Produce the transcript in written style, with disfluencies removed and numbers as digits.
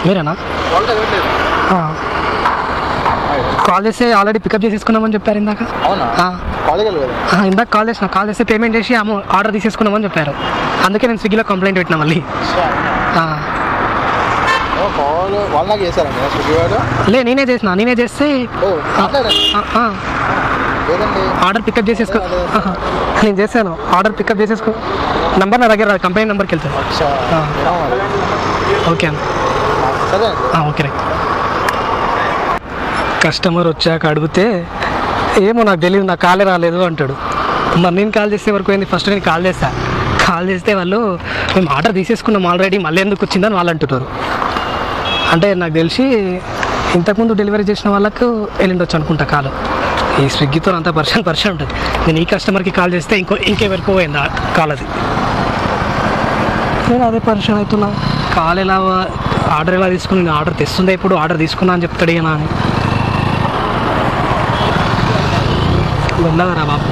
మీరేనా? కాల్ చేస్తే already pickup చేసేసుకున్నామని చెప్పారు ఇందాక. ఇందాక కాల్ చేస్తే పేమెంట్ చేసి ఆర్డర్ తీసేసుకున్నామని చెప్పారు. అందుకే నేను స్విగ్గీలో కంప్లైంట్ పెట్టినా మళ్ళీ. నేనే చేస్తే ఆర్డర్ పికప్ చేసేసుకో. నేను చేశాను, ఆర్డర్ పికప్ చేసేసుకో. నంబర్ నా దగ్గర కంపెనీ నెంబర్కి వెళ్తాను. ఓకే అన్న, ఓకే రైట్. కస్టమర్ వచ్చాక అడిగితే ఏమో నాకు తెలియదు, నాకు కాలే రాలేదు అంటాడు. మరి నేను కాల్ చేసే వరకు ఏంది, ఫస్ట్ నేను కాల్ చేస్తే వాళ్ళు మేము ఆర్డర్ తీసేసుకున్నాం ఆల్రెడీ, మళ్ళీ ఎందుకు వచ్చిందని వాళ్ళు అంటున్నారు. అంటే నాకు తెలిసి ఇంతకుముందు డెలివరీ చేసిన వాళ్ళకు వెళ్ళిండొచ్చు అనుకుంటా కాల్. ఈ స్విగ్గీతో అంతా పర్సన్ ఉంటుంది. నేను ఈ కస్టమర్కి కాల్ చేస్తే ఇంకెవరికో పోయింది కాల్. అది నేను అదే పర్సన్ అవుతున్నా. కాల్ ఎలా, ఆర్డర్ ఎలా తీసుకుని, నేను ఆర్డర్ తెస్తుందే ఇప్పుడు, ఆర్డర్ తీసుకున్నా అని చెప్తాడు ఏనా అని. వెళ్ళగరా బాబు.